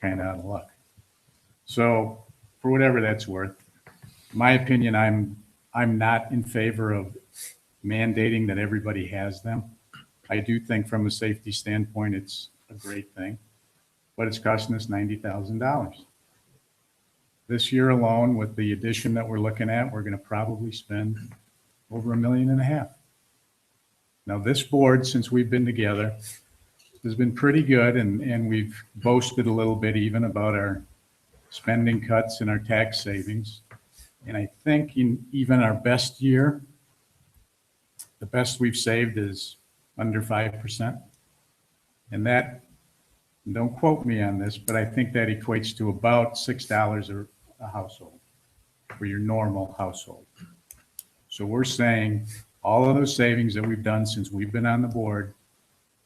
kind of out of luck. So for whatever that's worth, my opinion, I'm not in favor of mandating that everybody has them. I do think from a safety standpoint, it's a great thing, but it's costing us $90,000. This year alone, with the addition that we're looking at, we're going to probably spend over $1.5 million. Now, this board, since we've been together, has been pretty good, and we've boasted a little bit even about our spending cuts and our tax savings. And I think in even our best year, the best we've saved is under 5%. And that, don't quote me on this, but I think that equates to about $6 a household for your normal household. So we're saying all of those savings that we've done since we've been on the board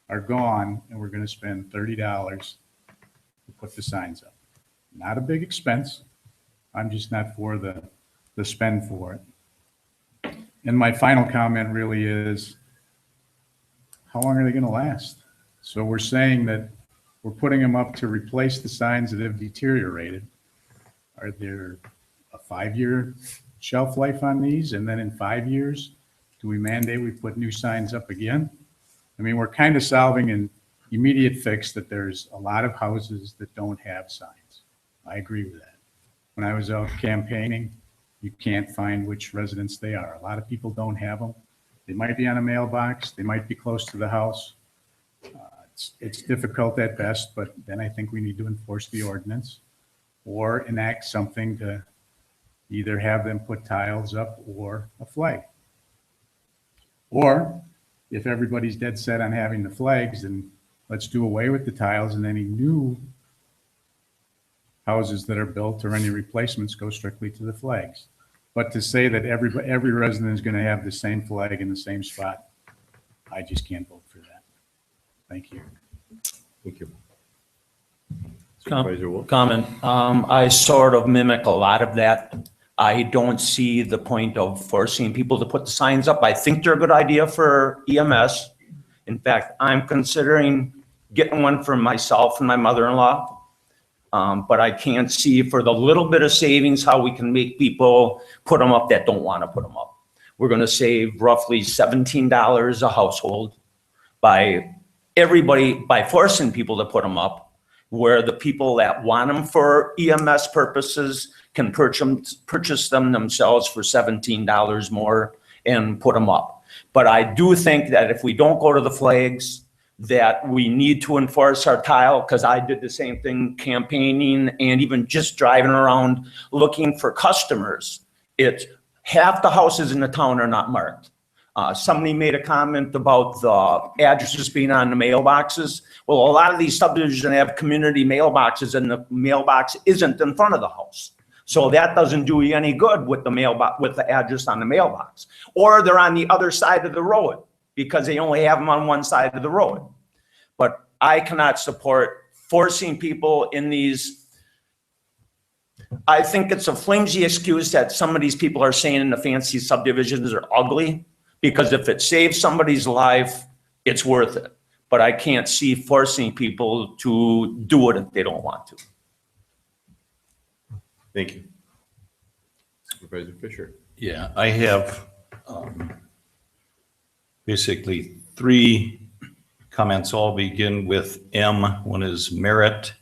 are gone, and we're going to spend $30 to put the signs up. Not a big expense. I'm just not for the spend for it. And my final comment really is, how long are they going to last? So we're saying that we're putting them up to replace the signs that have deteriorated. Are there a 5-year shelf life on these? And then in 5 years, do we mandate we put new signs up again? I mean, we're kind of solving an immediate fix that there's a lot of houses that don't have signs. I agree with that. When I was out campaigning, you can't find which residents they are. A lot of people don't have them. They might be on a mailbox. They might be close to the house. It's difficult at best, but then I think we need to enforce the ordinance or enact something to either have them put tiles up or a flag. Or if everybody's dead set on having the flags, then let's do away with the tiles, and any new houses that are built or any replacements go strictly to the flags. But to say that every resident is going to have the same flag in the same spot, I just can't vote for that. Thank you. Thank you. Supervisor Wolf? Comment. I sort of mimic a lot of that. I don't see the point of forcing people to put the signs up. I think they're a good idea for EMS. In fact, I'm considering getting one for myself and my mother-in-law. But I can't see for the little bit of savings how we can make people put them up that don't want to put them up. We're going to save roughly $17 a household by forcing people to put them up, where the people that want them for EMS purposes can purchase them themselves for $17 more and put them up. But I do think that if we don't go to the flags, that we need to enforce our tile, because I did the same thing campaigning and even just driving around looking for customers. It's half the houses in the town are not marked. Somebody made a comment about the addresses being on the mailboxes. Well, a lot of these subdivisions have community mailboxes, and the mailbox isn't in front of the house. So that doesn't do you any good with the mailbox, with the address on the mailbox. Or they're on the other side of the road because they only have them on one side of the road. But I cannot support forcing people in these. I think it's a flimsy excuse that some of these people are saying in the fancy subdivisions are ugly, because if it saves somebody's life, it's worth it. But I can't see forcing people to do it if they don't want to. Thank you. Supervisor Fisher. Yeah, I have basically 3 comments. All begin with M. One is merit,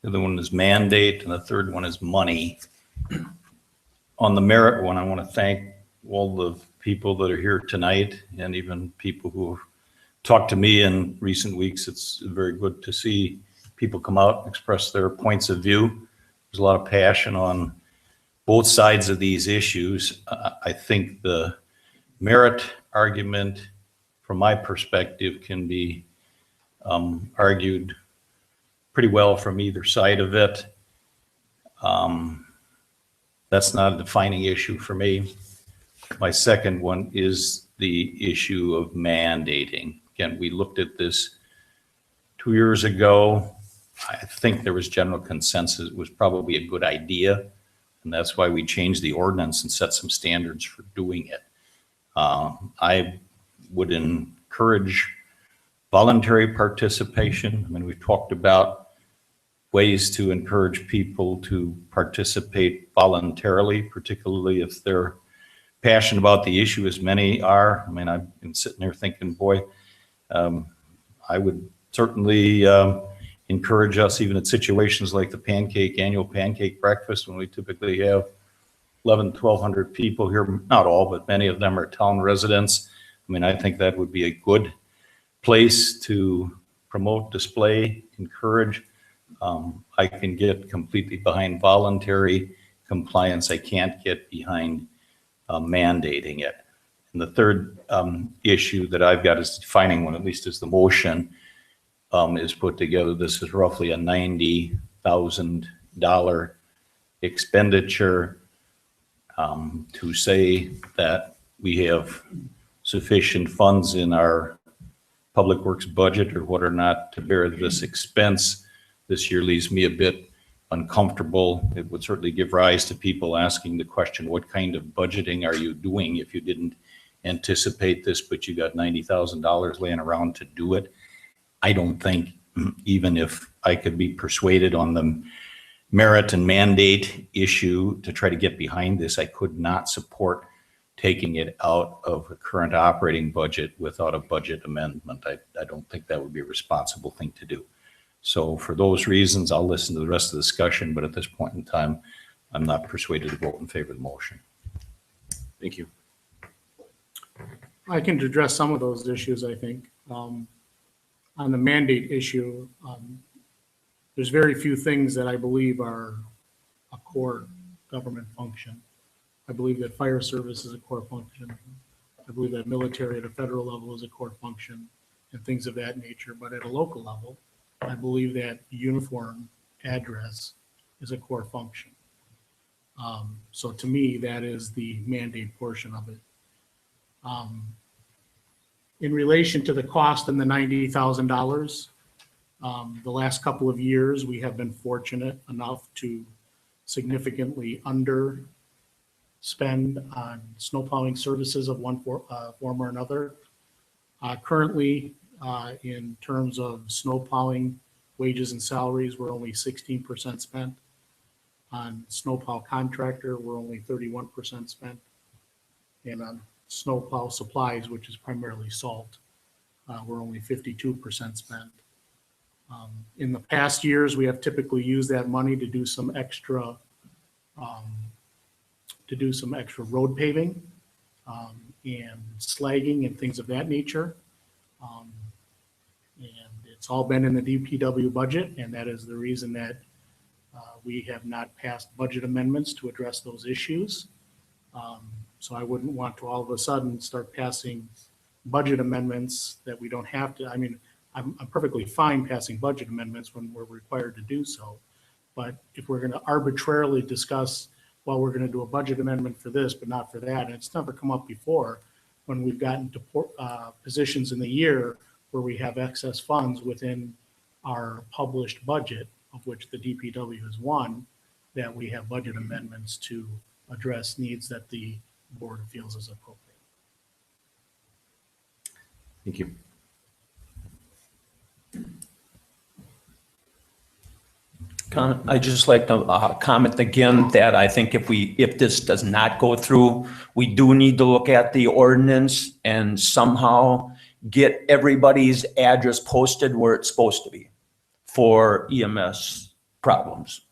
the other one is mandate, and the third one is money. On the merit one, I want to thank all the people that are here tonight, and even people who have talked to me in recent weeks. It's very good to see people come out and express their points of view. There's a lot of passion on both sides of these issues. I think the merit argument, from my perspective, can be argued pretty well from either side of it. That's not a defining issue for me. My second one is the issue of mandating. Again, we looked at this 2 years ago. I think there was general consensus it was probably a good idea, and that's why we changed the ordinance and set some standards for doing it. I would encourage voluntary participation. I mean, we've talked about ways to encourage people to participate voluntarily, particularly if they're passionate about the issue as many are. I mean, I've been sitting there thinking, boy, I would certainly encourage us, even in situations like the annual pancake breakfast, when we typically have 1,200 people here, not all, but many of them are town residents. I mean, I think that would be a good place to promote, display, encourage. I can get completely behind voluntary compliance. I can't get behind mandating it. And the third issue that I've got is defining one, at least as the motion is put together. This is roughly a $90,000 expenditure to say that we have sufficient funds in our public works budget or what or not to bear this expense this year leaves me a bit uncomfortable. It would certainly give rise to people asking the question, what kind of budgeting are you doing if you didn't anticipate this, but you got $90,000 laying around to do it? I don't think, even if I could be persuaded on the merit and mandate issue to try to get behind this, I could not support taking it out of a current operating budget without a budget amendment. I don't think that would be a responsible thing to do. So for those reasons, I'll listen to the rest of the discussion, but at this point in time, I'm not persuaded to vote in favor of the motion. Thank you. I can address some of those issues, I think. On the mandate issue, there's very few things that I believe are a core government function. I believe that fire service is a core function. I believe that military at a federal level is a core function and things of that nature. But at a local level, I believe that uniform address is a core function. So to me, that is the mandate portion of it. In relation to the cost and the $90,000, the last couple of years, we have been fortunate enough to significantly underspend on snow plowing services of one form or another. Currently, in terms of snow plowing wages and salaries, we're only 16% spent. On snowplow contractor, we're only 31% spent. And on snowplow supplies, which is primarily salt, we're only 52% spent. In the past years, we have typically used that money to do some extra road paving and slagging and things of that nature. And it's all been in the DPW budget, and that is the reason that we have not passed budget amendments to address those issues. So I wouldn't want to all of a sudden start passing budget amendments that we don't have to. I mean, I'm perfectly fine passing budget amendments when we're required to do so. But if we're going to arbitrarily discuss, well, we're going to do a budget amendment for this, but not for that, and it's never come up before when we've gotten to positions in the year where we have excess funds within our published budget, of which the DPW is one, that we have budget amendments to address needs that the board feels is appropriate. Thank you. I'd just like to comment again that I think if this does not go through, we do need to look at the ordinance and somehow get everybody's address posted where it's supposed to be for EMS problems.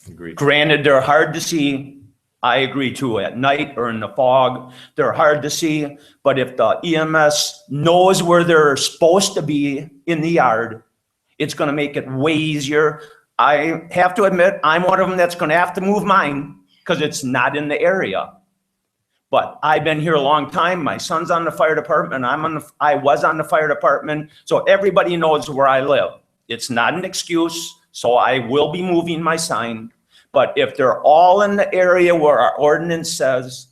Agreed. Granted, they're hard to see. I agree too. At night or in the fog, they're hard to see. But if the EMS knows where they're supposed to be in the yard, it's going to make it way easier. I have to admit, I'm one of them that's going to have to move mine because it's not in the area. But I've been here a long time. My son's on the fire department. I was on the fire department. So everybody knows where I live. It's not an excuse. So I will be moving my sign. But if they're all in the area where our ordinance says,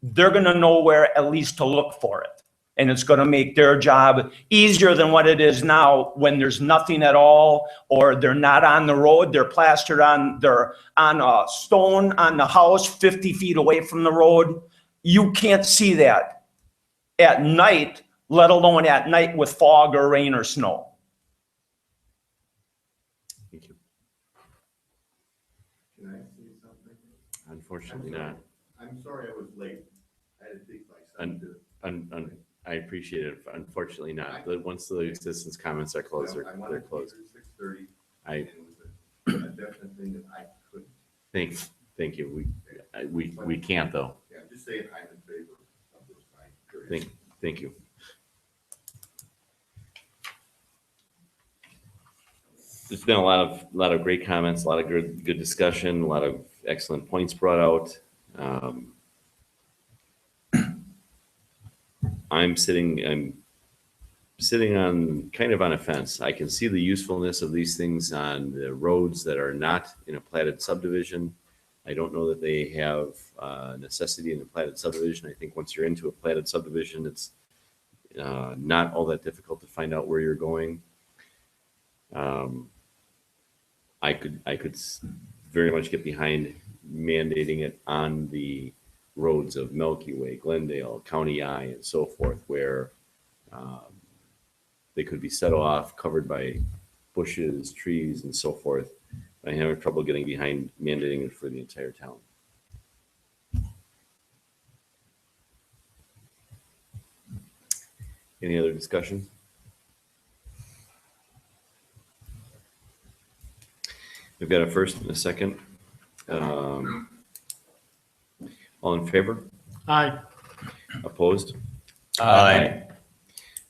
they're going to know where at least to look for it. And it's going to make their job easier than what it is now when there's nothing at all, or they're not on the road, they're plastered on, they're on a stone on the house 50 feet away from the road. You can't see that at night, let alone at night with fog or rain or snow. Thank you. Can I say something? Unfortunately not. I'm sorry I was late. I had to take my son to. I appreciate it. Unfortunately not. Once the citizens' comments are closed, they're closed. 6:30. I, And it was a definite thing that I couldn't. thank you. We can't though. Yeah, I'm just saying I'm in favor of those signs. Thank you. There's been a lot of great comments, a lot of good discussion, a lot of excellent points brought out. I'm sitting on kind of on a fence. I can see the usefulness of these things on the roads that are not in a platted subdivision. I don't know that they have necessity in a platted subdivision. I think once you're into a platted subdivision, it's not all that difficult to find out where you're going. I could very much get behind mandating it on the roads of Milky Way, Glendale, County I, and so forth, where they could be set off, covered by bushes, trees, and so forth. I have trouble getting behind mandating it for the entire town. Any other discussion? We've got a first and a second. All in favor? Aye. Opposed? Aye.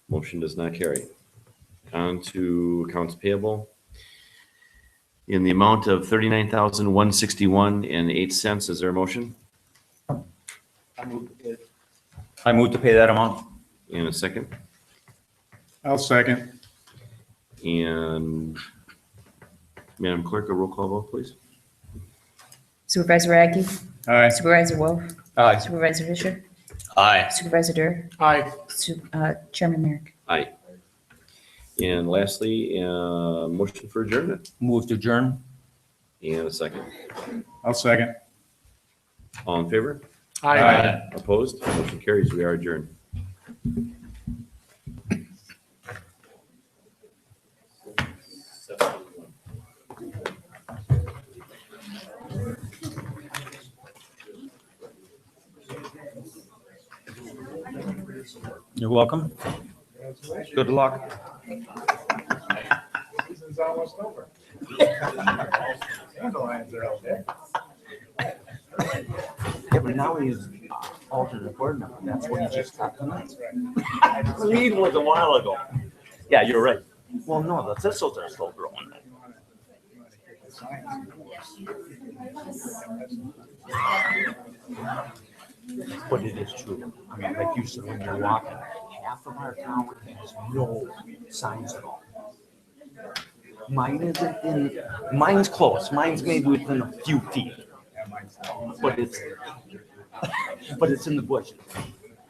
Motion does not carry. On to accounts payable in the amount of $39,161.08. Is there a motion? I move to pay that amount. And a second? I'll second. And Madam Clerk, a roll call vote, please. Supervisor Radke? Aye. Supervisor Wolf? Aye. Supervisor Fisher? Aye. Supervisor Durr? Aye. Chairman Merrick? Aye. And lastly, motion for adjournment. Move to adjourn. And a second. I'll second. All in favor? Aye. Opposed? Motion carries. We are adjourned. You're welcome. Good luck. Season's almost over. Dandelions are out there. Yeah, but now he's alternate board member. That's what he just got tonight. He was a while ago. Yeah, you're right. Well, no, the thistles are still growing. But it is true. I mean, like you said, when you're walking, half of our town has no signs at all. Mine isn't in, mine's close. Mine's maybe within a few feet. But it's in the bushes.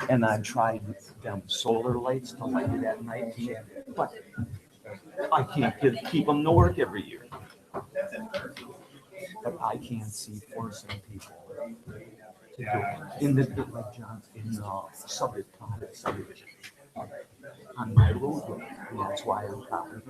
And I tried them solar lights to light it at night, but I can't keep them to work every year. But I can't see forcing people to do it. In the, like John's, in the subdivision. On my road, and that's why I'm talking.